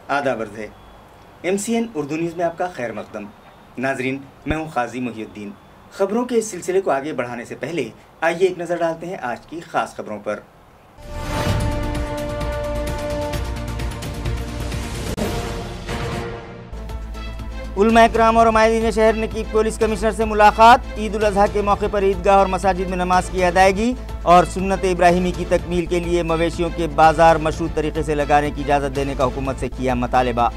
आदाब अर्ज़ है। MCN उर्दू न्यूज़ में आपका खैर मकदम। नाजरीन, मैं हूँ क़ाज़ी मुहिउद्दीन। ख़बरों के इस सिलसिले को आगे बढ़ाने से पहले आइए एक नज़र डालते हैं आज की ख़ास खबरों पर। उलमा इकराम और अमायदीन शहर ने की पुलिस कमिश्नर से मुलाकात। ईद उल अज़हा के मौके पर ईदगाह और मसाजिद में नमाज की अदायगी और सुन्नत इब्राहिमी की तकमील के लिए मवेशियों के बाजार मशरूत तरीके से लगाने की इजाज़त देने का हुकूमत से किया मुतालबा।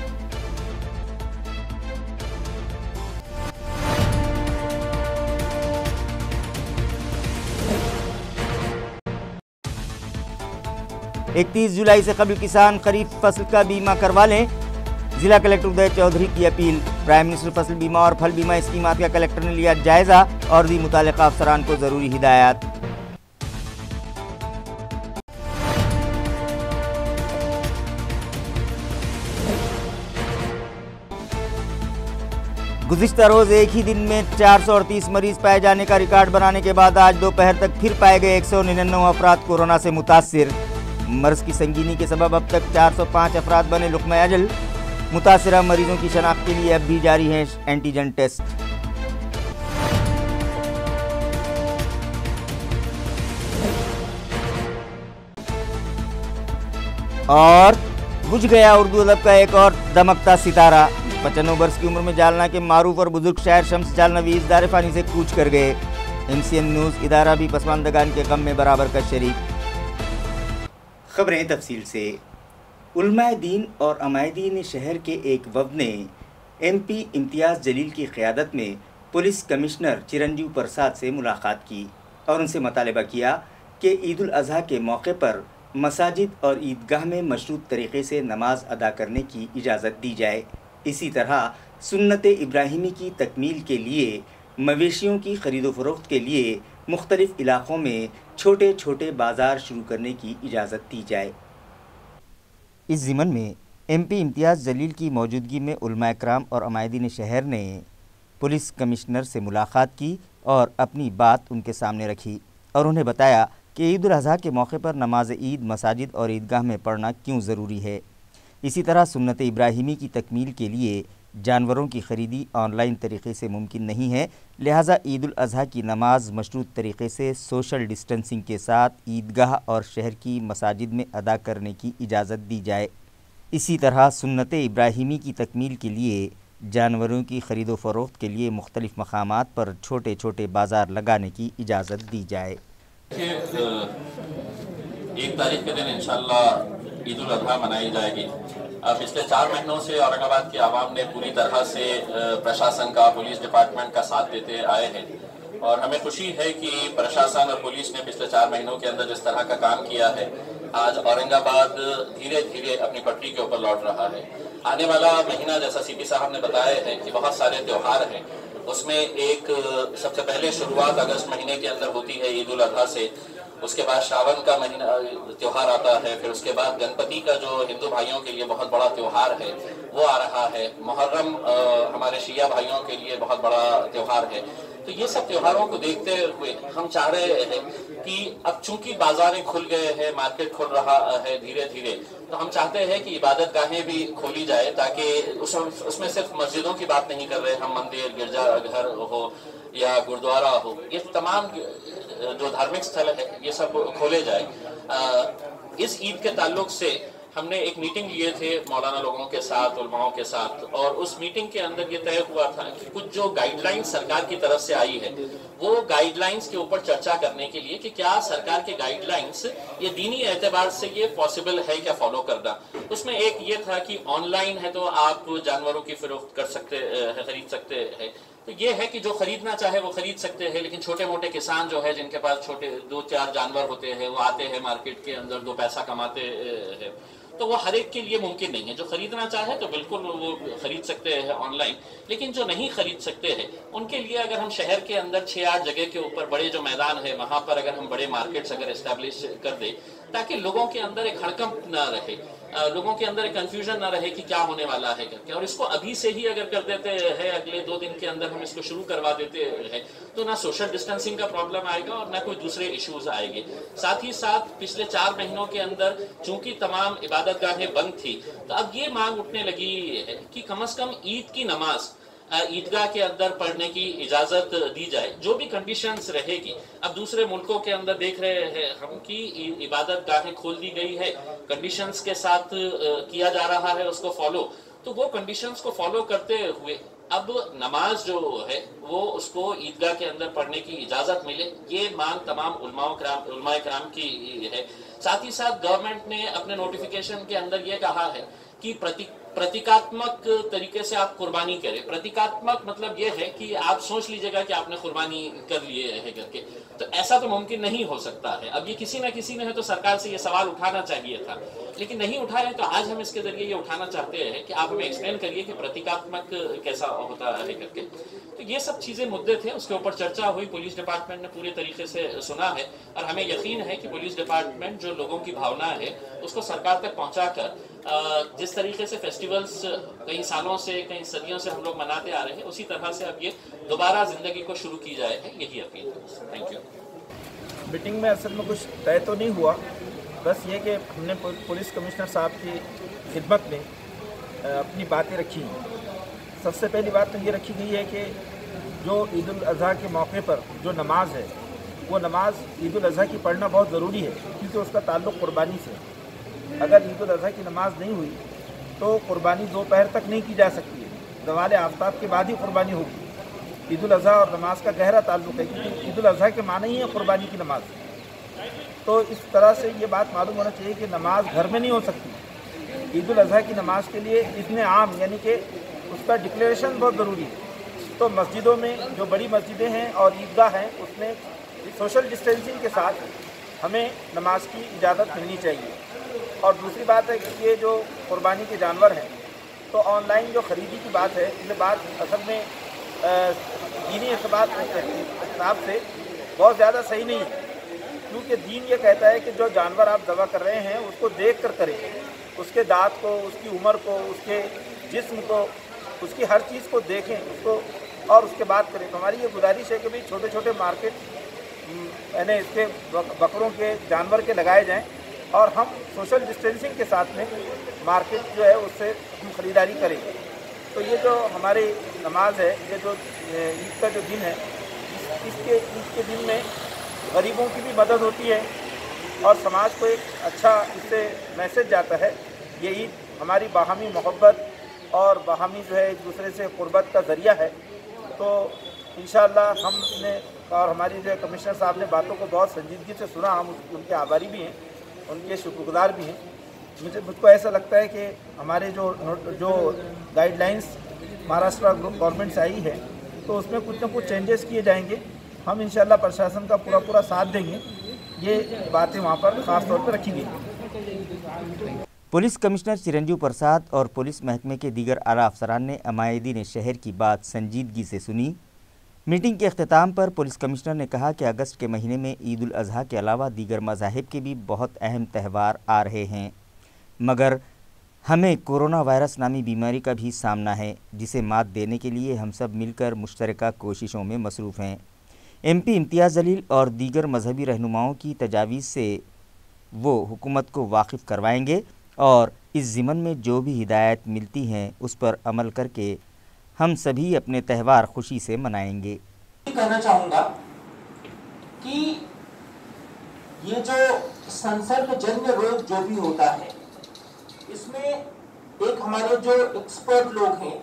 इकतीस जुलाई से कबल किसान खरीफ फसल का बीमा करवा लें। जिला कलेक्टर उदय चौधरी की अपील। प्राइम मिनिस्टर फसल बीमा और फल बीमा स्कीमात का कलेक्टर ने लिया जायजा और दी मुतालिका अफसरान को जरूरी हिदायत। गुज़िश्ता रोज एक ही दिन में 438 मरीज पाए जाने का रिकॉर्ड बनाने के बाद आज दोपहर तक फिर पाए गए 199 अफराद कोरोना से मुतासिर। मर्ज की संगीनी के सबब अब तक 405 अफराद बने लुक़्मा अजल। मुतासिरा मरीजों की शनाख्त के लिए अब भी जारी हैं एंटीजन टेस्ट। और बुझ गया उर्दू अदब का एक और दमकता सितारा। 95 वर्ष की उम्र में जालना के मारूफ और बुजुर्ग शायर शम्स जालनवी इस दारे फानी से कूच कर गए। MCN न्यूज़ इदारा भी पसमानदगान के गम में बराबर का शरीक। खबरें तफसील से। उलमाए दीन और अमायदीन शहर के एक वफ़द ने MP इम्तियाज़ जलील की क़यादत में पुलिस कमिश्नर चिरंजीव प्रसाद से मुलाकात की और उनसे मुतालबा किया कि ईद उल अज़हा के मौके पर मसाजिद और ईदगाह में मशरूत तरीक़े से नमाज अदा करने की इजाज़त दी जाए। इसी तरह सुन्नत इब्राहिमी की तकमील के लिए मवेशियों की ख़रीदो फ़रोख्त के लिए मुख्तलिफ़ इलाक़ों में छोटे छोटे बाज़ार शुरू करने की इजाज़त दी जाए। इस ज़िमन में MP इम्तियाज़ जलील की मौजूदगी में उलमा इकराम और अमायदीन शहर ने पुलिस कमिश्नर से मुलाकात की और अपनी बात उनके सामने रखी और उन्हें बताया कि ईद उल अज़हा के मौके पर नमाज ईद मसाजिद और ईदगाह में पढ़ना क्यों ज़रूरी है। इसी तरह सुन्नत इब्राहिमी की तकमील के लिए जानवरों की ख़रीदी ऑनलाइन तरीक़े से मुमकिन नहीं है, लिहाजा ईद उल अज़हा की नमाज मशरूत तरीक़े से सोशल डिस्टेंसिंग के साथ ईदगाह और शहर की मसाजिद में अदा करने की इजाज़त दी जाए। इसी तरह सुन्नत इब्राहिमी की तकमील के लिए जानवरों की ख़रीदो फ़रोख्त के लिए मुख्तलिफ़ मकामात पर छोटे छोटे बाज़ार लगाने की इजाज़त दी जाए। 1 तारीख के दिन इंशाअल्लाह ईद उल अज़हा मनाई जाएगी। पिछले 4 महीनों से औरंगाबाद की आवाम ने पूरी तरह से प्रशासन का, पुलिस डिपार्टमेंट का साथ देते आए हैं और हमें खुशी है कि प्रशासन और पुलिस ने पिछले 4 महीनों के अंदर जिस तरह का काम किया है, आज औरंगाबाद धीरे धीरे अपनी पटरी के ऊपर लौट रहा है। आने वाला महीना, जैसा CP साहब ने बताया है कि बहुत सारे त्यौहार हैं, उसमें एक सबसे पहले शुरुआत अगस्त महीने के अंदर होती है ईद उल अज़हा से। उसके बाद श्रावण का महीना त्यौहार आता है, फिर उसके बाद गणपति का जो हिंदू भाइयों के लिए बहुत बड़ा त्यौहार है वो आ रहा है। मुहर्रम हमारे शिया भाइयों के लिए बहुत बड़ा त्यौहार है। तो ये सब त्योहारों को देखते हुए हम चाह रहे हैं कि अब चूंकि बाजारें खुल गए हैं, मार्केट खुल रहा है धीरे धीरे, तो हम चाहते हैं कि इबादत गाहें भी खोली जाए, ताकि उसमें सिर्फ मस्जिदों की बात नहीं कर रहे हम, मंदिर, गिरजाघर हो या गुरुद्वारा हो, ये तमाम जो धार्मिक स्थल है ये सब खोले जाए। इस ईद के ताल्लुक से हमने एक मीटिंग लिए थे मौलाना लोगों के साथ, उलमाओं के साथ, और उस मीटिंग के अंदर ये तय हुआ था कि कुछ जो गाइडलाइंस सरकार की तरफ से आई है वो गाइडलाइंस के ऊपर चर्चा करने के लिए कि क्या सरकार के गाइडलाइंस ये दीनी एतबार से ये पॉसिबल है क्या फॉलो करना। उसमें एक ये था कि ऑनलाइन है तो आप जानवरों की फरोख्त कर सकते हैं, खरीद सकते हैं, तो ये है कि जो खरीदना चाहे वो खरीद सकते हैं, लेकिन छोटे मोटे किसान जो है जिनके पास छोटे 2-4 जानवर होते हैं, वो आते हैं मार्केट के अंदर, 2 पैसा कमाते हैं, तो वो हर एक के लिए मुमकिन नहीं है। जो खरीदना चाहे तो बिल्कुल वो खरीद सकते हैं ऑनलाइन, लेकिन जो नहीं खरीद सकते हैं उनके लिए अगर हम शहर के अंदर 6-8 जगह के ऊपर बड़े जो मैदान है वहां पर अगर हम बड़े मार्केट्स अगर एस्टैब्लिश कर दें, ताकि लोगों के अंदर एक हड़कंप ना रहे लोगों के अंदर एक कंफ्यूजन ना रहे कि क्या होने वाला है करके, और इसको अभी से ही अगर कर देते हैं, अगले 2 दिन के अंदर हम इसको शुरू करवा देते हैं, तो ना सोशल डिस्टेंसिंग का प्रॉब्लम आएगा और ना कोई दूसरे इश्यूज आएंगे। साथ ही साथ पिछले 4 महीनों के अंदर चूंकि तमाम इबादतगाहें बंद थी, तो अब ये मांग उठने लगी है कि कम से कम ईद की नमाज ईदगाह के अंदर पढ़ने की इजाज़त दी जाए, जो भी कंडीशंस रहेगी। अब दूसरे मुल्कों के अंदर देख रहे हैं हम कि इबादत गाहें खोल दी गई है, कंडीशंस के साथ किया जा रहा है उसको फॉलो, तो वो कंडीशंस को फॉलो करते हुए अब नमाज जो है वो उसको ईदगाह के अंदर पढ़ने की इजाज़त मिले, ये मांग तमाम उलमाए कराम की है। साथ ही साथ गवर्नमेंट ने अपने नोटिफिकेशन के अंदर ये कहा है कि प्रतीकात्मक तरीके से आप कुर्बानी करें। प्रतीकात्मक मतलब ये है कि आप सोच लीजिएगा कि आपने कुर्बानी कर लिए है करके, तो ऐसा तो मुमकिन नहीं हो सकता है। अब ये किसी न किसी ने है तो सरकार से ये सवाल उठाना चाहिए था, लेकिन नहीं उठाया, तो आज हम इसके जरिए ये उठाना चाहते हैं कि आप हमें एक्सप्लेन करिए कि प्रतीकात्मक कैसा होता है करके। तो ये सब चीज़ें मुद्दे थे, उसके ऊपर चर्चा हुई, पुलिस डिपार्टमेंट ने पूरे तरीके से सुना है, और हमें यकीन है कि पुलिस डिपार्टमेंट जो लोगों की भावना है उसको सरकार तक पहुँचाकर जिस तरीके से फेस्टिवल्स कई सालों से कई सदियों से हम लोग मनाते आ रहे हैं, उसी तरह से अब ये दोबारा जिंदगी को शुरू की जाए है, यही अपील है। Thank you. मीटिंग में असल में कुछ तय तो नहीं हुआ, बस ये कि हमने पुलिस कमिश्नर साहब की खिदमत में अपनी बातें रखी हैं। सबसे पहली बात तो ये रखी गई है कि जो ईद उल अज़हा के मौके पर जो नमाज है, वो नमाज ईद उल अज़हा की पढ़ना बहुत ज़रूरी है, क्योंकि उसका ताल्लुक़ कुर्बानी से। अगर ईद उल अज़हा की नमाज नहीं हुई तो कुर्बानी दोपहर तक नहीं की जा सकती है, ज़वाल आफ्ताब के बाद ही कुर्बानी होगी। ईद उल अज़हा और नमाज का गहरा ताल्लुक़ है, क्योंकि ईद उल अज़हा के माने ही है कुर्बानी की नमाज। तो इस तरह से ये बात मालूम होना चाहिए कि नमाज घर में नहीं हो सकती। ईद उल अज़हा की नमाज के लिए इज़्न आम यानी कि उसका डिक्लेरेशन बहुत ज़रूरी है। तो मस्जिदों में जो बड़ी मस्जिदें हैं और ईदगाह हैं, उसमें सोशल डिस्टेंसिंग के साथ हमें नमाज की इजाज़त मिलनी चाहिए। और दूसरी बात है कि ये जो कुर्बानी के जानवर हैं, तो ऑनलाइन जो ख़रीदी की बात है, ये बात असल में दीनी हिसाब से बहुत ज़्यादा सही नहीं है, क्योंकि दीन ये कहता है कि जो जानवर आप ज़बह कर रहे हैं उसको देख कर करें, उसके दांत को, उसकी उम्र को, उसके जिस्म को, उसकी हर चीज़ को देखें उसको, और उसके बाद करें। तो हमारी ये गुजारिश है कि भाई छोटे छोटे मार्केट यानी इसके बकरों के जानवर के लगाए जाएं, और हम सोशल डिस्टेंसिंग के साथ में मार्केट जो है उससे हम ख़रीदारी करेंगे। तो ये जो हमारी नमाज है, ये जो ईद का जो दिन है, ईद के दिन में गरीबों की भी मदद होती है और समाज को एक अच्छा इससे मैसेज जाता है। ये ईद हमारी बाहमी मोहब्बत और बाहमी जो है एक दूसरे से क़ुरबत का ज़रिया है। तो इंशाअल्लाह हमने और हमारी जो कमिश्नर साहब ने बातों को बहुत संजीदगी से सुना, हम उनके आभारी भी हैं, उनके शुक्रगुज़ार भी हैं। मुझको ऐसा लगता है कि हमारे जो गाइडलाइंस महाराष्ट्र गवर्नमेंट से आई है, तो उसमें कुछ न कुछ चेंजेस किए जाएंगे। हम इंशाअल्लाह प्रशासन का पूरा साथ देंगे। ये बातें वहाँ पर ख़ास तौर पर रखी गई। पुलिस कमिश्नर चिरंजीव प्रसाद और पुलिस महकमे के दीगर आला अफसरान ने अमायदीन शहर की बात संजीदगी से सुनी। मीटिंग के अख्ताम पर पुलिस कमिश्नर ने कहा कि अगस्त के महीने में ईद उल अज़हा के अलावा दीगर मज़ाहिब के भी बहुत अहम त्यौहार आ रहे हैं, मगर हमें कोरोना वायरस नामी बीमारी का भी सामना है, जिसे मात देने के लिए हम सब मिलकर मुश्तरका कोशिशों में मसरूफ़ हैं। MP इम्तियाज़ जलील और दीगर मजहबी रहनुमाओं की तजावीज़ से वो हुकूमत को वाकिफ़ करवाएंगे और इस ज़िमन में जो भी हिदायत मिलती हैं उस पर अमल करके हम सभी अपने त्यौहार खुशी से मनाएंगे। कहना चाहूँगा कि ये जो संसर्गजन्य रोग जो भी होता है, इसमें एक हमारे जो एक्सपर्ट लोग हैं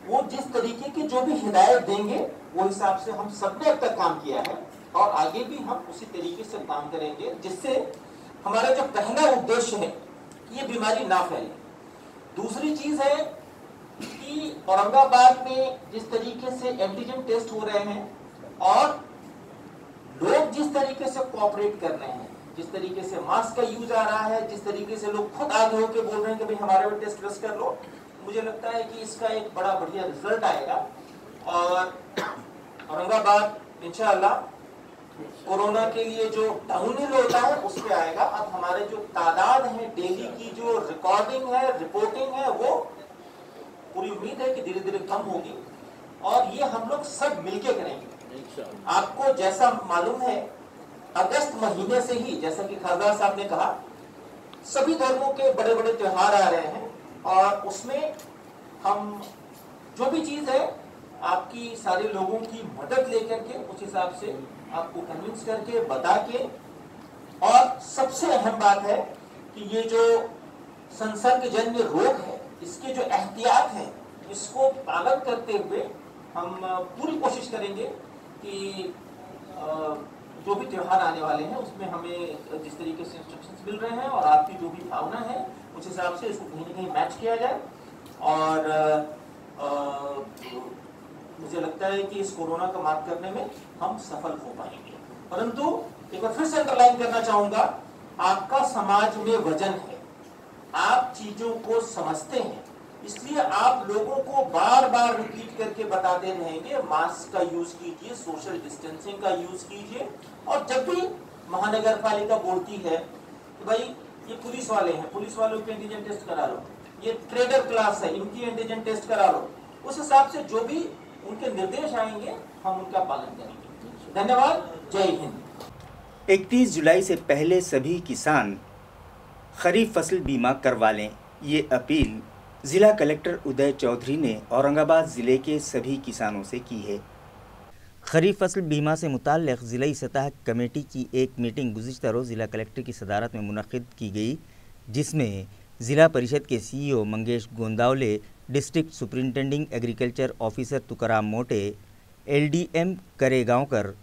वो जिस तरीके की जो भी हिदायत देंगे वो हिसाब से हम सबने अब तक काम किया है और आगे भी हम उसी तरीके से काम करेंगे, जिससे हमारा जो पहला उद्देश्य है ये बीमारी ना फैले। दूसरी चीज है कि औरंगाबाद में जिस तरीके से एंटीजन टेस्ट हो रहे हैं और लोग जिस तरीके से कोऑपरेट कर रहे हैं, जिस तरीके से मास्क का यूज आ रहा है, जिस तरीके से लोग खुद आगे होकर बोल रहे हैं कि भाई हमारे भी टेस्ट कर लो, मुझे लगता है कि इसका एक बड़ा बढ़िया रिजल्ट आएगा और औरंगाबाद इंशाअल्लाह कोरोना के लिए जो डाउनहिल होता है उस पे आएगा। अब हमारे जो तादाद है डेली की जो रिकॉर्डिंग है, रिपोर्टिंग है, वो पूरी उम्मीद है कि धीरे धीरे कम होगी और ये हम लोग सब मिलके करेंगे। आपको जैसा मालूम है अगस्त महीने से ही, जैसा कि खासदार साहब ने कहा, सभी धर्मों के बड़े बड़े त्योहार आ रहे हैं और उसमें हम जो भी चीज है आपकी सारे लोगों की मदद लेकर के उस हिसाब से आपको कन्विंस करके बता के, और सबसे अहम बात है कि ये जो संसर्गजन्य रोग है इसके जो एहतियात है इसको पालन करते हुए हम पूरी कोशिश करेंगे कि जो भी त्योहार आने वाले हैं उसमें हमें जिस तरीके से इंस्ट्रक्शंस मिल रहे हैं और आपकी जो भी भावना है उस हिसाब से इसको कहीं ना कहीं मैच किया जाए। और मुझे लगता है कि इस कोरोना को मात करने में हम सफल हो पाएंगे। परंतु एक बार फिर से अंडरलाइन करना चाहूंगा, आपका समाज में वजन है, आप चीजों को समझते हैं, इसलिए आप लोगों को बार बार रिपीट करके बताते रहेंगे मास्क का यूज कीजिए, सोशल डिस्टेंसिंग का यूज कीजिए। और जब भी महानगर पालिका बोलती है कि भाई ये पुलिस वाले हैं, पुलिस वालों के एंटीजन टेस्ट करा लो, ये ट्रेडर क्लास है, इनकी एंटीजन टेस्ट करा लो, उस हिसाब से जो भी उनके निर्देश आएंगे हम उनका पालन करेंगे। धन्यवाद, जय हिंद। 31 जुलाई से पहले सभी किसान खरीफ फसल बीमा करवा लें, ये अपील ज़िला कलेक्टर उदय चौधरी ने औरंगाबाद ज़िले के सभी किसानों से की है। खरीफ फसल बीमा से मुताल्लिक़ ज़िलाई सतह कमेटी की एक मीटिंग गुज़िश्ता रोज़ ज़िला कलेक्टर की सदारत में मुनक़िद की गई, जिसमें ज़िला परिषद के CEO Mangesh Gondavale, district superintending agriculture officer Tukaram Mote, LDM Karegaonkar,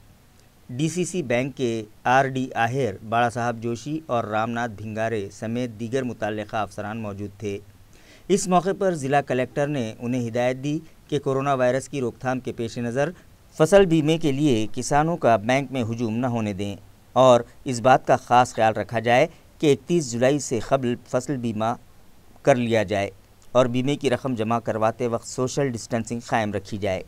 DCC bank के RD आहेर, बाड़ा साहब जोशी और रामनाथ भिंगारे समेत दीगर मुतल्लिक़ा अफसरान मौजूद थे। इस मौके पर ज़िला कलेक्टर ने उन्हें हिदायत दी कि कोरोना वायरस की रोकथाम के पेश नज़र फसल बीमे के लिए किसानों का बैंक में हुजूम न होने दें और इस बात का ख़ास ख्याल रखा जाए कि 31 जुलाई से क़ब्ल फसल बीमा कर लिया जाए और बीमे की रकम जमा करवाते वक्त सोशल डिस्टेंसिंग कायम रखी जाए।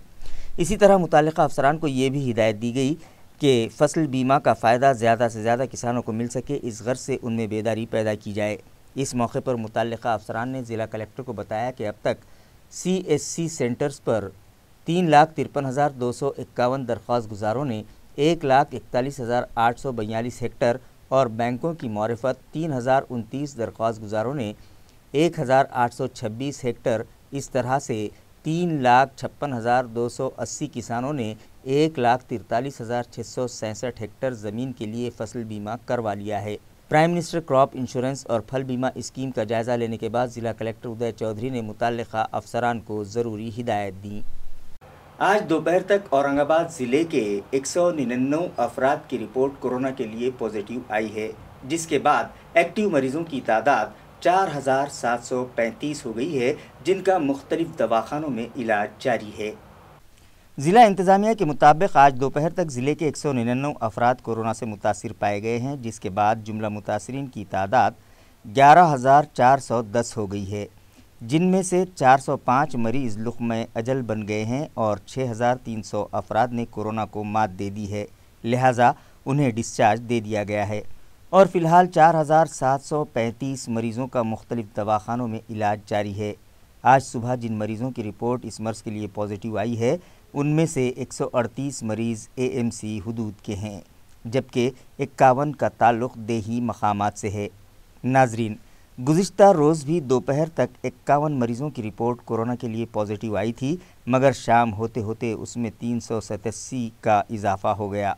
इसी तरह मुताल्लिक़ा अफसरान को ये भी हिदायत दी गई कि फसल बीमा का फ़ायदा ज़्यादा से ज़्यादा किसानों को मिल सके, इस गर्ज से उनमें बेदारी पैदा की जाए। इस मौके पर मुताल्लिक़ा अफसरान ने ज़िला कलेक्टर को बताया कि अब तक CSC सेंटर्स पर 3,53,251 दरख्वास्त गुजारों ने 1,41,842 हेक्टर और बैंकों की मारिफत 3,029 दरख्वास्त गुजारों ने 1,826 हेक्टर, इस तरह से 3,56,280 किसानों ने 1,43,667 हेक्टर ज़मीन के लिए फसल बीमा करवा लिया है। प्राइम मिनिस्टर क्रॉप इंश्योरेंस और फल बीमा स्कीम का जायज़ा लेने के बाद ज़िला कलेक्टर उदय चौधरी ने मुतल्लिक़ा अफसरान को ज़रूरी हिदायत दी। आज दोपहर तक औरंगाबाद ज़िले के 199 अफराद की रिपोर्ट कोरोना के लिए पॉजिटिव आई है, जिसके बाद एक्टिव मरीज़ों की तादाद 4,735 हो गई है, जिनका मुख्तलिफ दवाखानों में इलाज जारी है। ज़िला इंतज़ामिया के मुताबिक आज दोपहर तक ज़िले के 199 अफराद कोरोना से मुतासिर पाए गए हैं, जिसके बाद जुमला मुतासिरीन की तादाद 11,410 हो गई है, जिनमें से 405 मरीज़ लुक़्मे अजल बन गए हैं और 6,300 अफराद ने कोरोना को मात दे दी है, लिहाजा उन्हें डिस्चार्ज दे दिया गया है और फ़िलहाल 4,735 मरीज़ों का मुख्तलिफ दवाखानों में इलाज जारी है। आज सुबह जिन मरीज़ों की रिपोर्ट इस मर्ज़ के लिए पॉजिटिव आई है, उनमें से 138 मरीज़ AMC हुदूद के हैं, जबकि 51 का ताल्लुक़ देही मकामात से है। नाज़रीन, गुज़िश्ता रोज़ भी दोपहर तक 51 मरीज़ों की रिपोर्ट कोरोना के लिए पॉजिटिव आई थी, मगर शाम होते होते उसमें 387 का इजाफ़ा हो गया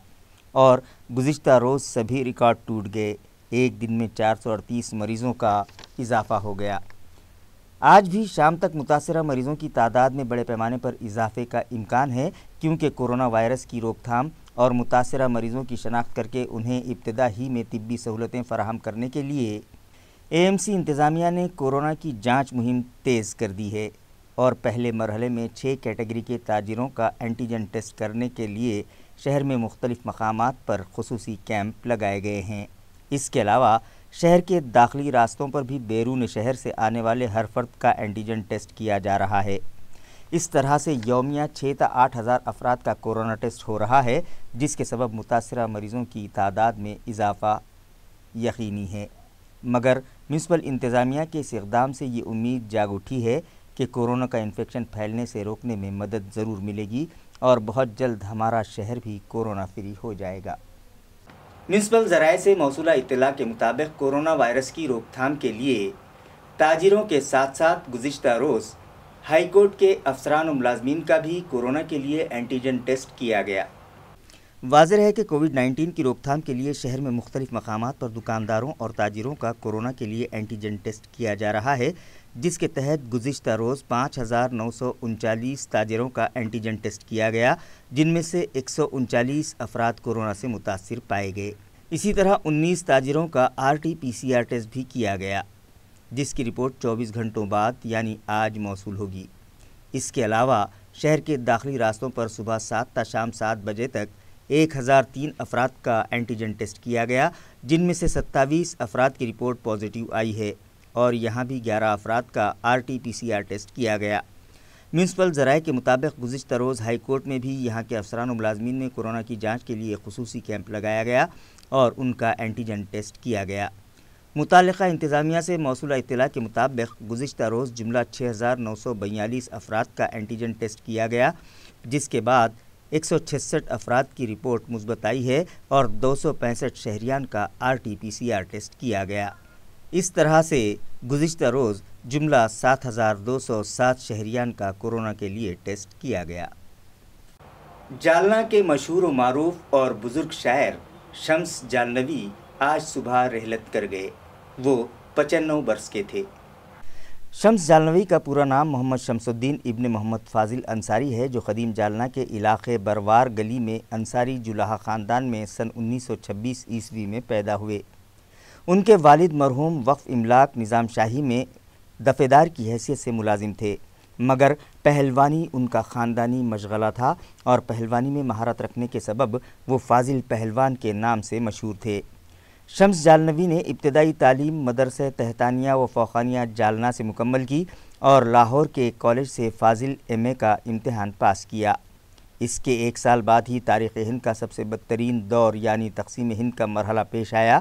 और गुज़िश्ता रोज़ सभी रिकॉर्ड टूट गए। एक दिन में 438 मरीज़ों का इजाफ़ा हो गया। आज भी शाम तक मुतासिरा मरीज़ों की तादाद में बड़े पैमाने पर इजाफे का इम्कान है, क्योंकि कोरोना वायरस की रोकथाम और मुतासिरा मरीज़ों की शनाख्त करके उन्हें इब्तिदा ही में तिब्बी सहूलतें फ़राहम करने के लिए AMC इंतज़ामिया ने कोरोना की जांच मुहिम तेज़ कर दी है और पहले मरहले में 6 कैटेगरी के ताजिरों का एंटीजन टेस्ट करने के लिए शहर में मुख्तलिफ मकामात पर खुसूसी कैंप लगाए गए हैं। इसके अलावा शहर के दाखिली रास्तों पर भी बैरून शहर से आने वाले हर फर्द का एंटीजन टेस्ट किया जा रहा है। اس طرح سے یومیہ 6 تا 8 ہزار افراد کا کورونا ٹیسٹ ہو رہا ہے، جس کے سبب متاثرہ مریضوں کی تعداد میں اضافہ یقینی ہے۔ مگر میونسپل انتظامیہ کے اس اقدام سے یہ امید جاگ اٹھی ہے کہ کورونا کا انفیکشن پھیلنے سے روکنے میں مدد ضرور ملے گی اور بہت جلد ہمارا شہر بھی کورونا فری ہو جائے گا۔ میونسپل ذرائع سے موصولہ اطلاع کے مطابق کورونا وائرس کی روک تھام کے لیے تاجروں کے ساتھ ساتھ گزشتہ روز ہائی کورٹ کے افسران و ملازمین کا بھی کورونا کے لیے اینٹیجن ٹیسٹ کیا گیا۔ واضح ہے کہ کووڈ-19 کی روک تھام کے لیے شہر میں مختلف مقامات پر دکانداروں اور تاجروں کا کورونا کے لیے اینٹیجن ٹیسٹ کیا جا رہا ہے، جس کے تحت گزشتہ روز 5,939 تاجروں کا اینٹیجن ٹیسٹ کیا گیا، جن میں سے 139 افراد کورونا سے متاثر پائے گئے۔ اسی طرح 19 تاجروں کا RT-PCR ٹیسٹ بھی کیا گیا، جس کی رپورٹ 24 گھنٹوں بعد یعنی آج موصول ہوگی۔ اس کے علاوہ شہر کے داخلی راستوں پر صبح 7 تا شام 7 بجے تک 1003 افراد کا اینٹیجن ٹیسٹ کیا گیا، جن میں سے 27 افراد کی رپورٹ پازیٹیو آئی ہے اور یہاں بھی 11 افراد کا RT-PCR ٹیسٹ کیا گیا۔ میونسپل ذرائع کے مطابق گزشتہ روز ہائی کورٹ میں بھی یہاں کے افسران و ملازمین میں کورونا کی جانچ کے لیے خصوصی کیمپ لگایا گیا اور ان کا اینٹیجن ٹیسٹ کیا گیا۔ متعلقہ انتظامیہ سے موصولہ اطلاع کے مطابق گزشتہ روز جملہ 6,942 افراد کا اینٹیجن ٹیسٹ کیا گیا، جس کے بعد 166 افراد کی رپورٹ مثبت آئی ہے اور 265 شہریان کا RT-PCR ٹیسٹ کیا گیا۔ اس طرح سے گزشتہ روز جملہ 7,207 شہریان کا کورونا کے لیے ٹیسٹ کیا گیا۔ جالنہ کے مشہور و معروف اور بزرگ شاعر شمس جالنوی آج صبح رحلت کر گئے۔ وہ 95 برس کے تھے۔ شمس جالنوی کا پورا نام محمد شمس الدین ابن محمد فاضل انصاری ہے، جو قدیم جالنہ کے علاقے بروار گلی میں انصاری جلاہا خاندان میں سن 1926 عیسوی میں پیدا ہوئے۔ ان کے والد مرحوم وقف املاک نظام شاہی میں دفعہ کی حیثیت سے ملازم تھے، مگر پہلوانی ان کا خاندانی مشغلہ تھا اور پہلوانی میں مہارت رکھنے کے سبب وہ فاضل پہلوان کے نام سے مشہور تھے۔ شمس جالنوی نے ابتدائی تعلیم مدرسہ تحتانیہ و فوقانیہ جالنہ سے مکمل کی اور لاہور کے کالج سے فاضل MA کا امتحان پاس کیا۔ اس کے 1 سال بعد ہی تاریخ ہند کا سب سے بدترین دور یعنی تقسیم ہند کا مرحلہ پیش آیا۔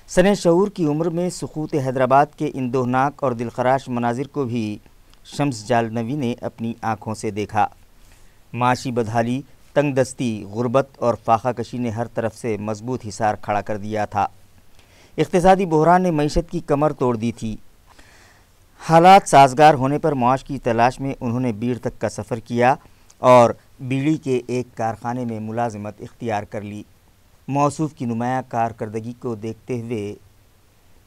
سن شعور کی عمر میں سقوط حیدرآباد کے اندوہناک اور دلخراش مناظر کو بھی شمس جالنوی نے اپنی آنکھوں سے دیکھا۔ معاشی بدحالی، تنگ دستی، غربت اور فاقہ کشی نے ہر طرف سے مضبوط حصار کھڑا کر دیا تھا۔ اقتصادی بحران نے معیشت کی کمر توڑ دی تھی۔ حالات سازگار ہونے پر معاش کی تلاش میں انہوں نے بیڑ تک کا سفر کیا اور بیڑی کے ایک کارخانے میں ملازمت اختیار کر لی۔ موصوف کی نمایاں کارکردگی کو دیکھتے ہوئے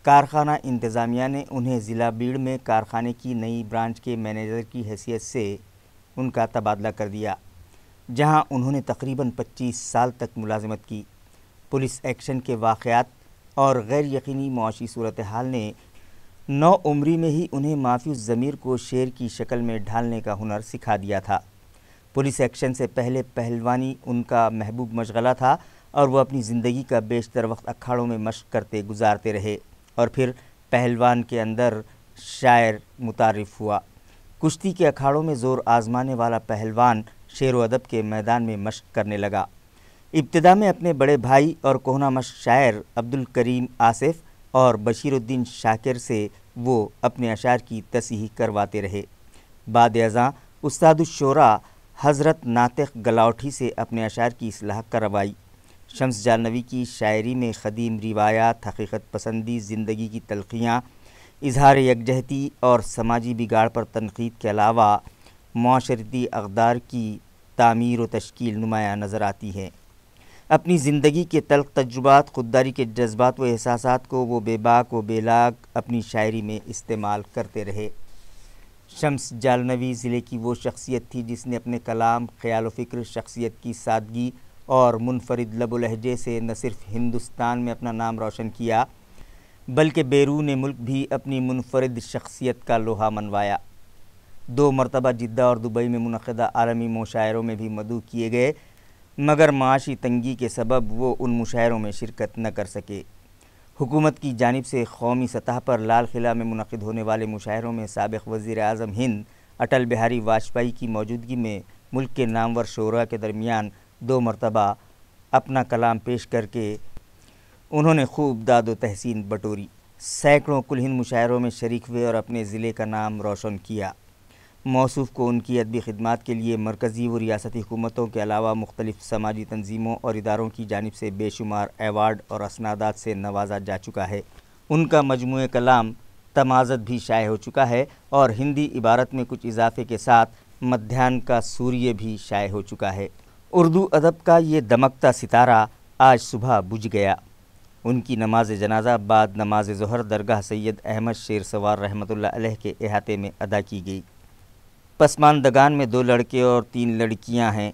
کارخانہ انتظامیہ نے انہیں ضلع بیڑ میں کارخانے کی نئی برانچ کے مینیجر کی حیثیت سے ان کا تبادلہ کر دیا، جہاں انہوں نے تقریباً 25 سال تک ملازمت کی۔ پولیس ایکشن کے واقعات اور غیر یقینی معاشی صورتحال نے 9 عمری میں ہی انہیں معافی الضمیر کو شعر کی شکل میں ڈھالنے کا ہنر سکھا دیا تھا۔ پولیس ایکشن سے پہلے پہلوانی ان کا محبوب مشغلہ تھا اور وہ اپنی زندگی کا بیشتر وقت اکھاڑوں میں مشق کرتے گزارتے رہے اور پھر پہلوان کے اندر شاعر متعارف ہوا۔ کشتی کے اکھاڑوں میں زور آزمانے والا پہلوان شعر و ادب کے میدان میں مشق کرنے لگا۔ ابتدا میں اپنے بڑے بھائی اور کہنہ مشق شاعر عبدالکریم آصف اور بشیر الدین شاکر سے وہ اپنے اشعار کی تصحیح کرواتے رہے۔ بعد ازاں استاد الشعراء حضرت ناطق گلاوٹھی سے اپنے اشعار کی اصلاح کروائی۔ شمس جالنوی کی شاعری میں قدیم روایات، حقیقت پسندی، زندگی کی تلخیاں، اظہار یکجہتی اور سماجی بگاڑ پر تنقید کے علاوہ معاشرتی اقدار کی تعمیر و تشکیل نمایاں نظر آتی ہے۔ اپنی زندگی کے تلخ تجربات، خودداری کے جذبات و احساسات کو وہ بے باک و بے لاگ اپنی شاعری میں استعمال کرتے رہے۔ شمس جالنوی ضلع کی وہ شخصیت تھی جس نے اپنے کلام، خیال و فکر، شخصیت کی سادگی اور منفرد لب و لہجے سے نہ صرف ہندوستان میں اپنا نام روشن کیا بلکہ بیرون ملک بھی اپنی منفرد شخصیت کا لوہا منوایا۔ 2 مرتبہ جدہ اور دبئی میں منعقدہ عالمی مشاعروں میں بھی مدعو کیے گئے، مگر معاشی تنگی کے سبب وہ ان مشاعروں میں شرکت نہ کر سکے۔ حکومت کی جانب سے قومی سطح پر لال قلعہ میں منعقد ہونے والے مشاعروں میں سابق وزیر اعظم ہند اٹل بہاری واجپئی کی موجودگی میں ملک کے نامور شعراء کے درمیان 2 مرتبہ اپنا کلام پیش کر کے انہوں نے خوب داد و تحسین بٹوری، سینکڑوں کل ہند مشاعروں میں شریک ہوئے اور اپنے ضلع کا نام روشن کیا۔ موصوف کو ان کی ادبی خدمات کے لیے مرکزی و ریاستی حکومتوں کے علاوہ مختلف سماجی تنظیموں اور اداروں کی جانب سے بے شمار ایوارڈ اور اسنادات سے نوازا جا چکا ہے۔ ان کا مجموعہ کلام تمازت بھی شائع ہو چکا ہے اور ہندی عبارت میں کچھ اضافے کے ساتھ مدھیان کا سوریہ بھی شائع ہو چکا ہے۔ اردو ادب کا یہ دمکتا ستارہ آج صبح بجھ گیا۔ ان کی نماز جنازہ بعد نماز ظہر درگاہ سید احمد شیر سوار رحمۃ اللہ علیہ کے احاطے میں ادا کی گئی۔ پسماندگان میں 2 لڑکے اور 3 لڑکیاں ہیں۔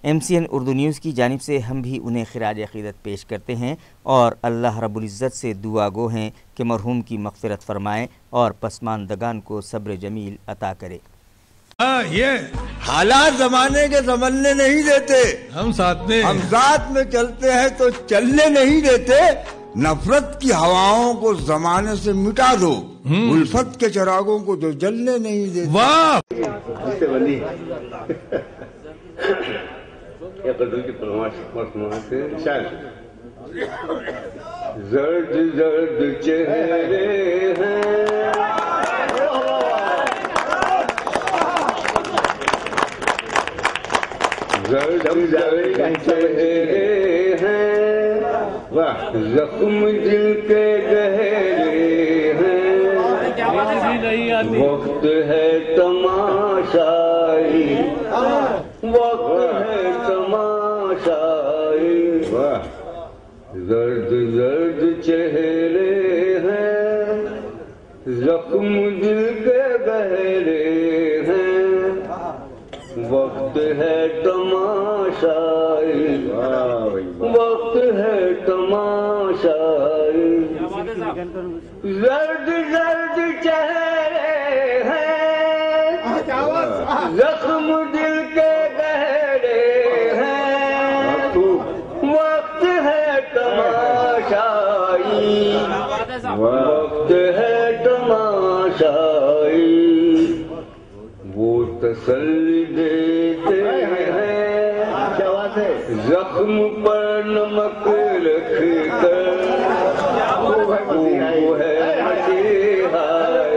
MCN اردو نیوز کی جانب سے ہم بھی انہیں خراج عقیدت پیش کرتے ہیں اور اللہ رب العزت سے دعا گو ہیں کہ مرحوم کی مغفرت فرمائیں اور پسماندگان کو صبر جمیل عطا کرے۔ یہ حالات زمانے کے سنبھلنے نہیں دیتے، ہم ساتھ میں چلتے ہیں تو چلنے نہیں دیتے۔ نفرت کی ہواؤں کو زمانے سے مٹا دو، الفت کے چراغوں کو جو جلنے نہیں دیتے۔ واہ زرد زرد چہرے ہیں، زرد زرد چہرے ہیں، زخم دل کے گہرے ہیں، وقت ہے تماشائی، وقت ہے تماشائی، زرد زرد چہرے ہیں، زخم دل کے گہرے ہیں، وقت ہے تماشائی، وقت ہے تماشائی، زرد زرد چہرے ہیں، زخم دل کے گہرے ہیں، وقت ہے تماشائی، وقت ہے تماشائی، وہ تسلی دیتے ہیں زخم پر نمک رکھ کر، خوب ہے مسیحائی،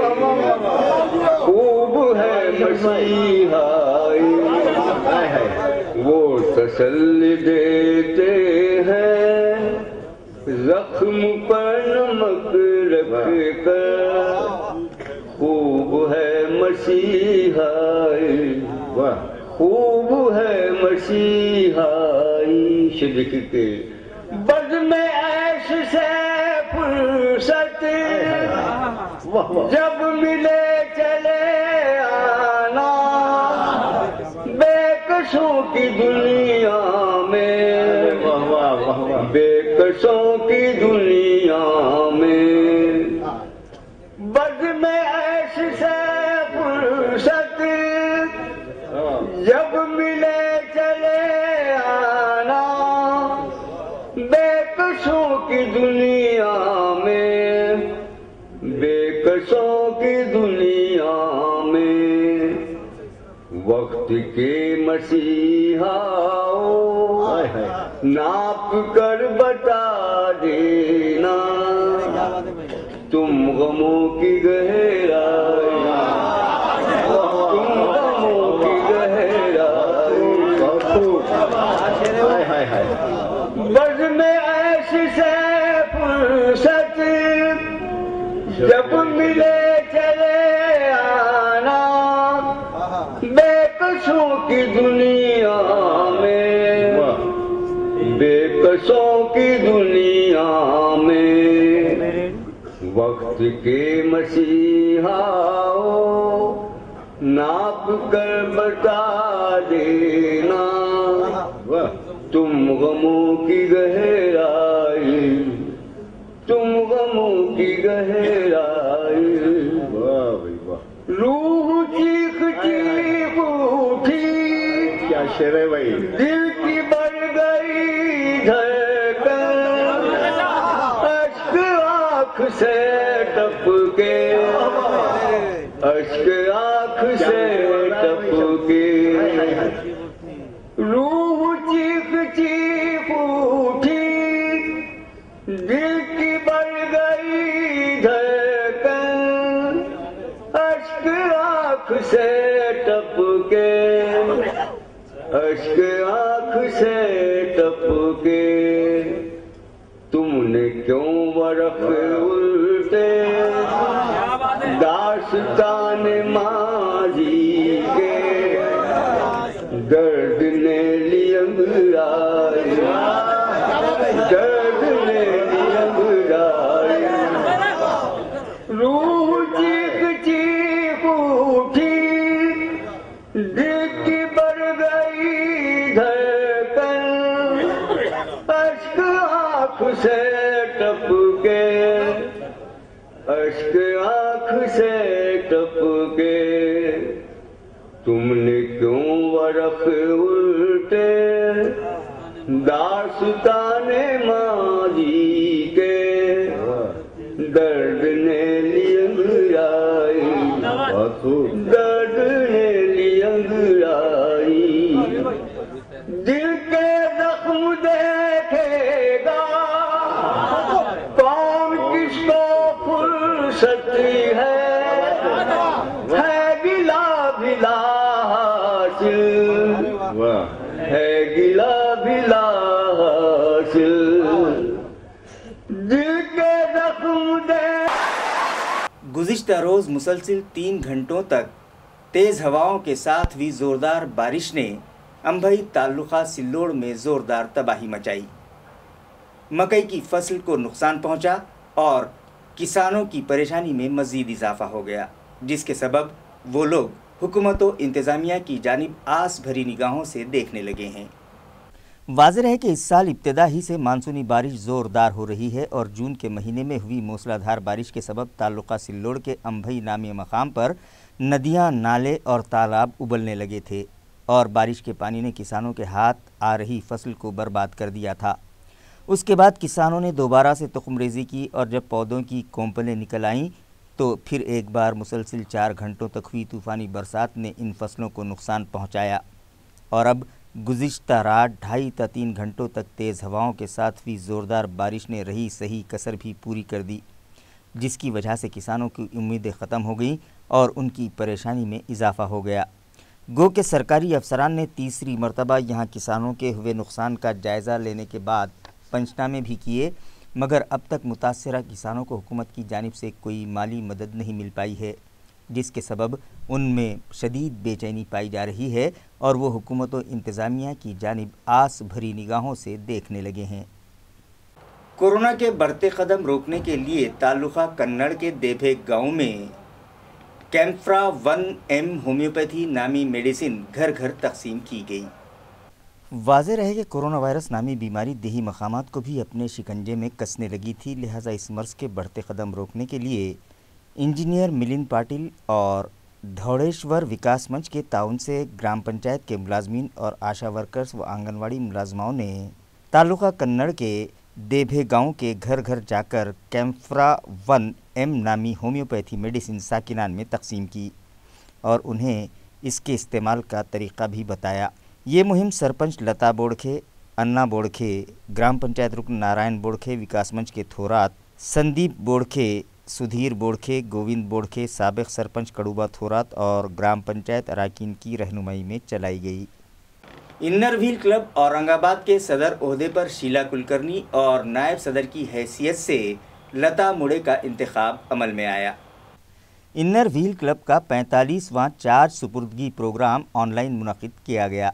خوب ہے مسیحائی، وہ تسلی دیتے ہیں زخم پر نمک رکھ کر، خوب ہے مسیحائی، خوب ہے مسیحائی، شدک کے بزم عیش سے فرصت جب ملے چلے آنا، بے کسوں کی دنیا میں، بے کسوں کی دنیا میں، بزم عیش سے فرصت جب ملے چلے آنا، بے کسوں کی دنیا میں، بے کسوں کی دنیا میں، وقت کے مسیحا ناپ کر بتا دینا تم غموں کی گہرائی، تم غموں کی گہرائی، بزم عیش سے فرصت جب ملے چلے آنا، بے کسوں کی دنیا میں، بے کسوں کی دنیا میں، وقت کے مسیحا ناپ کر بتا دینا تم غموں کی گہرائی، تم غموں کی گہرائی، روح چیخ چیخ اٹھی، کیا شعر ہے بھائی، دل کی بڑھ گئی دھڑکن، اشک آنکھ سے ٹپ کے، اشک آنکھ سے टपके, अश्क आँख से टपके, तुमने क्यों बरफ उल्टे दास्तान माजी के, दर्द ने ली अंगड़ाई, दर्द ने ली अंगड़ाई, रूह चीख चीख उठी, दिल की बढ़ गई धड़कन, अश्क आँख से टपके, अश्क आँख से टपके, तुमने क्यों बरफ उल्टे दास्ताने माजी के, दर्द ने ली अंगड़ाई, दर्द ने ली अंगड़ाई, दिल के जख्म देखेगा कौन किसको फुर्सत है गिला भिला हासिल, है गिला भिला हासिल, दिल के जख्म दे। गुज़िश्ता रोज़ मुसलसिल 3 घंटों तक तेज़ हवाओं के साथ हुई ज़ोरदार बारिश ने अंभई ताल्लुक़ा सिल्लोड़ में ज़ोरदार तबाही मचाई। मकई की फसल को नुकसान पहुंचा और किसानों की परेशानी में मज़ीद इजाफा हो गया, जिसके सबब वो लोग हुकूमत व इंतज़ामिया की जानिब आस भरी निगाहों से देखने लगे हैं। वाज़ेह है कि इस साल इब्तिदा ही से मानसूनी बारिश ज़ोरदार हो रही है और जून के महीने में हुई मूसलाधार बारिश के सबब ताल्लुक़ा सिल्लोड़ के अंभई नामी मकाम पर नदियां, नाले और तालाब उबलने लगे थे और बारिश के पानी ने किसानों के हाथ आ रही फसल को बर्बाद कर दिया था। उसके बाद किसानों ने दोबारा से तुख़्मरेज़ी की और जब पौधों की कोंपलें निकल आईं तो फिर एक बार मुसलसिल 4 घंटों तक हुई तूफ़ानी बरसात ने इन फसलों को नुकसान पहुंचाया और अब गुज़िश्ता रात 2.5 से 3 घंटों तक तेज़ हवाओं के साथ हुई ज़ोरदार बारिश ने रही सही कसर भी पूरी कर दी, जिसकी वजह से किसानों की उम्मीदें ख़त्म हो गईं और उनकी परेशानी में इजाफ़ा हो गया। गो के सरकारी अफसरान ने तीसरी मरतबा यहाँ किसानों के हुए नुकसान का जायज़ा लेने के बाद पंचनामे भी किए, मगर अब तक मुतासरा किसानों को हुकूमत की जानिब से कोई माली मदद नहीं मिल पाई है, जिसके सबब उनमें शदीद बेचैनी पाई जा रही है और वो हुकूमत व इंतज़ामिया की जानिब आस भरी निगाहों से देखने लगे हैं। कोरोना के बढ़ते कदम रोकने के लिए ताल्लुक़ा कन्नड़ के देभे गांव में कैम्फ्रा 1M होम्योपैथी नामी मेडिसिन घर घर तकसीम की गई। वाज़ेह रहे कि कोरोना वायरस नामी बीमारी देही मकामात को भी अपने शिकंजे में कसने लगी थी, लिहाजा इस मर्ज़ के बढ़ते कदम रोकने के लिए इंजीनियर मिलिंद पाटिल और धौड़ेश्वर विकास मंच के ताउन से ग्राम पंचायत के मुलाजमीन और आशा वर्कर्स व आंगनवाड़ी मुलाजमाओं ने ताल्लुक़ा कन्नड़ के देभे गांव के घर घर जाकर कैम्फ्रा 1M नामी होम्योपैथी मेडिसिन साकिनान में तकसीम की और उन्हें इसके इस्तेमाल का तरीक़ा भी बताया। ये मुहिम सरपंच लता बोड़खे, अन्ना बोड़खे, ग्राम पंचायत रुकन नारायण बोड़खे, विकास मंच के थोरात संदीप बोड़खे, सुधीर बोड़खे, गोविंद बोड़खे, साबिक सरपंच कड़ूबा थोरात और ग्राम पंचायत अराकीन की रहनुमाई में चलाई गई। इन्नर व्हील क्लब औरंगाबाद के सदर ओहदे पर शीला कुलकर्णी और नायब सदर की हैसियत से लता मुड़े का इंतखाब अमल में आया। इन्नर व्हील क्लब का 45वां चार्ज सुपुर्दगी प्रोग्राम ऑनलाइन मुनक़िद किया गया।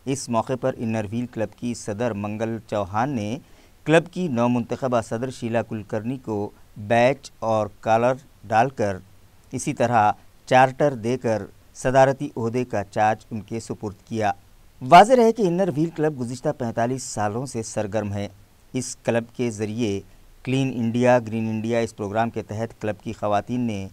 इस मौके पर इन्नर व्हील क्लब की सदर मंगल चौहान ने क्लब की नौमुंतखबा सदर शीला कुलकर्णी को बैच और कॉलर डालकर इसी तरह चार्टर देकर सदारती ओहदे का चार्ज उनके सुपुर्द किया। वाज़ेह रहे कि इन्नर व्हील क्लब गुज़िश्ता 45 सालों से सरगर्म है। इस क्लब के ज़रिए क्लीन इंडिया, ग्रीन इंडिया इस प्रोग्राम के तहत क्लब की ख़वातीन ने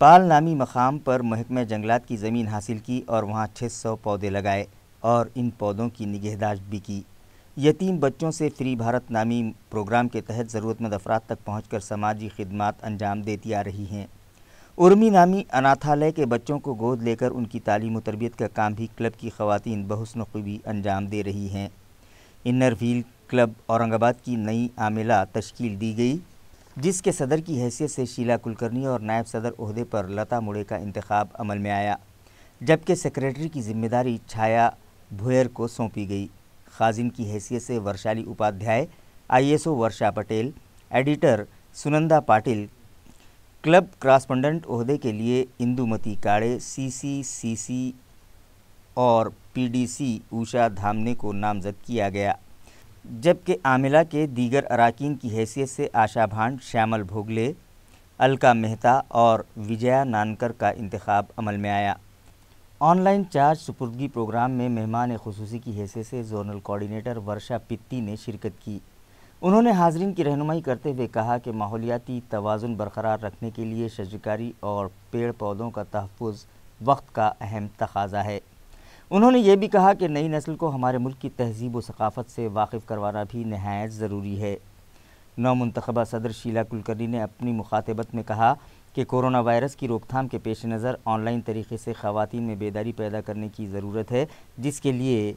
पाल नामी मकाम पर महकमा जंगलात की ज़मीन हासिल की और वहाँ 600 पौधे लगाए और इन पौधों की निगहदाश्त भी की। यतीम बच्चों से फ्री भारत नामी प्रोग्राम के तहत ज़रूरतमंद अफराद तक पहुँचकर समाजी खिदमात अंजाम देती आ रही हैं। उर्मी नामी अनाथालय के बच्चों को गोद लेकर उनकी तालीम व तरबियत का काम भी क्लब की ख़वातीन बहुस्न ख़ूबी अंजाम दे रही हैं। इन्नर व्हील क्लब औरंगाबाद की नई आमिला तश्कील दी गई, जिसके सदर की हैसियत से शीला कुलकर्णी और नायब सदर ओहदे पर लता मुड़े का इंतखाब अमल में आया। जबकि सेक्रेटरी की जिम्मेदारी छाया भुयर को सौंपी गई। खाजिन की हैसियत से वर्षाली उपाध्याय, ISO वर्षा पटेल, एडिटर सुनंदा पाटिल, क्लब क्रॉसपेंडेंट ओहदे के लिए इंदुमती काड़े, CCCC और PDC उषा धामने को नामजद किया गया, जबकि आमिला के दीगर अराकीन की हैसियत से आशा भांड, श्यामल भोगले, अलका मेहता और विजया नानकर का इंतखाब अमल में आया। ऑनलाइन चार्ज सुपुर्दगी प्रोग्राम में मेहमान खुसूसी की हैसियत से जोनल कोऑर्डिनेटर वर्षा पित्ती ने शिरकत की। उन्होंने हाज़रीन की रहनुमाई करते हुए कहा कि माहौलियाती तवाज़ुन बरकरार रखने के लिए शजरकारी और पेड़ पौधों का तहफ़्फ़ुज़ वक्त का अहम तकाज़ा है। उन्होंने ये भी कहा कि नई नस्ल को हमारे मुल्क की तहज़ीब व सकाफ़त से वाकिफ़ करवाना भी नहायत ज़रूरी है। नौमुंतखबा सदर शीला कुलकर्णी ने अपनी मुखातबत में कहा कि कोरोना वायरस की रोकथाम के पेश नज़र ऑनलाइन तरीक़े से ख़वातीन में बेदारी पैदा करने की ज़रूरत है, जिसके लिए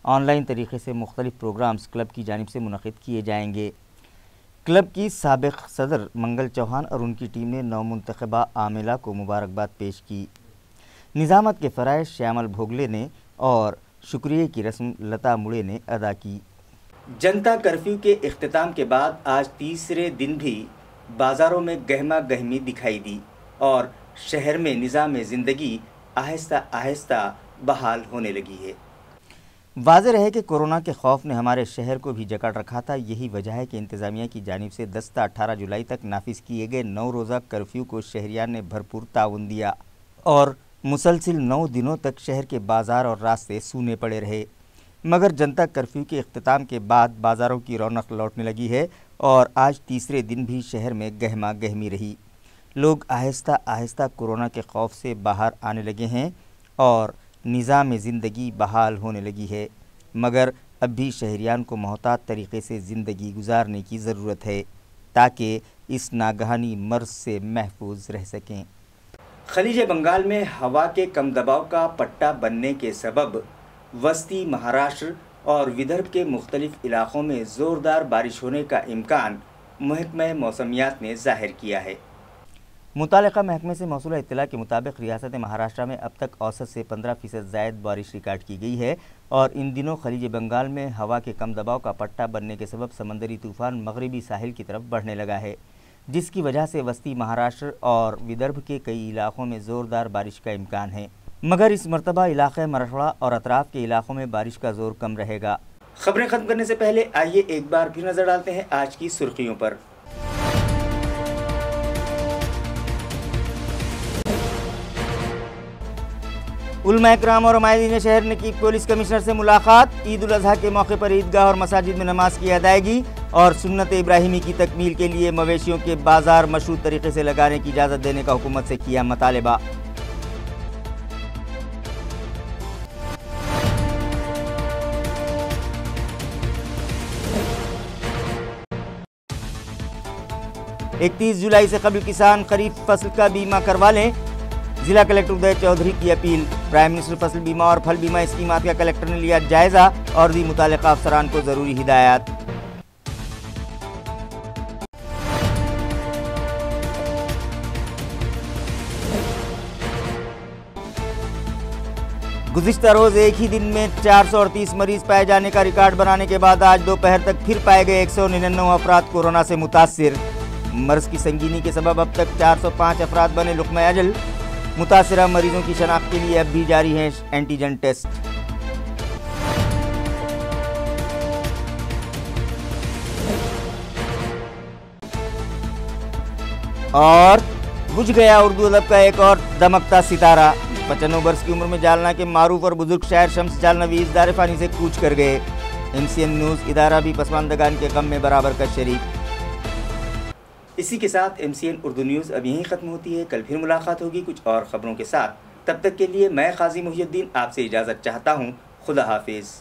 ऑनलाइन तरीक़े से मुख्तलिफ़ प्रोग्राम्स क्लब की जानिब से मुनक़िद किए जाएंगे। क्लब की साबिक़ सदर मंगल चौहान और उनकी टीम ने नौमुंतखबा आमिला को मुबारकबाद पेश की। निज़ामत के फ़राइज़ श्यामल भोगले ने और शुक्रिया की रस्म लता मुड़े ने अदा की। जनता कर्फ्यू के इख्तिताम के बाद आज तीसरे दिन भी बाज़ारों में गहमा गहमी दिखाई दी और शहर में निज़ाम ज़िंदगी आहिस्ता आहिस्ता बहाल होने लगी है। वाज़ेह है कि कोरोना के खौफ ने हमारे शहर को भी जकड़ रखा था। यही वजह है कि इंतज़ामिया की जानिब से 18 जुलाई तक नाफिज किए गए 9 रोज़ा कर्फ्यू को शहरियान ने भरपूर ताउन दिया और मुसलसिल 9 दिनों तक शहर के बाज़ार और रास्ते सूने पड़े रहे। मगर जनता कर्फ्यू के इख्तिताम के बाद बाज़ारों की रौनक लौटने लगी है और आज तीसरे दिन भी शहर में गहमा गहमी रही। लोग आहिस्ता आहिस्ता कोरोना के खौफ से बाहर आने लगे हैं और निज़ाम ज़िंदगी बहाल होने लगी है, मगर अब भी शहरियान को मोहतात तरीक़े से ज़िंदगी गुजारने की ज़रूरत है ताकि इस नागहानी मर्ज़ से महफूज रह सकें। खलीज बंगाल में हवा के कम दबाव का पट्टा बनने के सबब वस्ती महाराष्ट्र और विदर्भ के मुख्तलिफ इलाक़ों में ज़ोरदार बारिश होने का इम्कान महकमा मौसमियात ने ज़ाहिर किया है। मुतालिका महकमे से मौसूला इत्तला के मुताबिक रियासत महाराष्ट्र में अब तक औसत से 15% ज़ायद बारिश रिकॉर्ड की गई है और इन दिनों खलीज बंगाल में हवा के कम दबाव का पट्टा बनने के सबब समंदरी तूफ़ान मगरबी साहिल की तरफ बढ़ने लगा है, जिसकी वजह से वस्ती महाराष्ट्र और विदर्भ के कई इलाक़ों में ज़ोरदार बारिश का इम्कान है, मगर इस मरतबा इलाक़े मराठवाड़ा और अतराफ़ के इलाक़ों में बारिश का ज़ोर कम रहेगा। खबरें ख़त्म करने से पहले आइए एक बार फिर नज़र डालते हैं आज की सुर्खियों पर। उलमा इकराम और मायदीन शहर ने की पुलिस कमिश्नर से मुलाकात। ईद उल अज़हा के मौके पर ईदगाह और मसाजिद में नमाज की अदायगी और सुन्नत इब्राहिमी की तकमील के लिए मवेशियों के बाजार मशरूत तरीके से लगाने की इजाज़त देने का हुकूमत से किया मुतालबा। इकतीस जुलाई से कबल किसान खरीफ फसल का बीमा करवा लें, जिला कलेक्टर उदय चौधरी की अपील। प्राइम मिनिस्टर फसल बीमा और फल बीमा स्कीमात का कलेक्टर ने लिया जायजा और दी मुतालिका अफसरान को जरूरी हिदायत। गुज़िश्ता रोज एक ही दिन में 438 मरीज पाए जाने का रिकॉर्ड बनाने के बाद आज दोपहर तक फिर पाए गए 199 अफराद कोरोना से मुतासिर। मर्ज की संगीनी के सबब अब तक 405 अफराद बने लुक़्मा अजल। मुतासिरा मरीजों की शनाख्त के लिए अब भी जारी है एंटीजन टेस्ट। और बुझ गया उर्दू अदब का एक और दमकता सितारा। 95 वर्ष की उम्र में जालना के मारूफ और बुजुर्ग शायर शम्स जालनवी दार फ़ानी से कूच कर गए। MCN न्यूज़ इदारा भी पसमानदगान के गम में बराबर का शरीक। इसी के साथ MCN उर्दू न्यूज़ अब यहीं ख़त्म होती है। कल फिर मुलाकात होगी कुछ और ख़बरों के साथ। तब तक के लिए मैं क़ाज़ी मुहियुद्दीन आपसे इजाज़त चाहता हूँ। खुदा हाफिज़।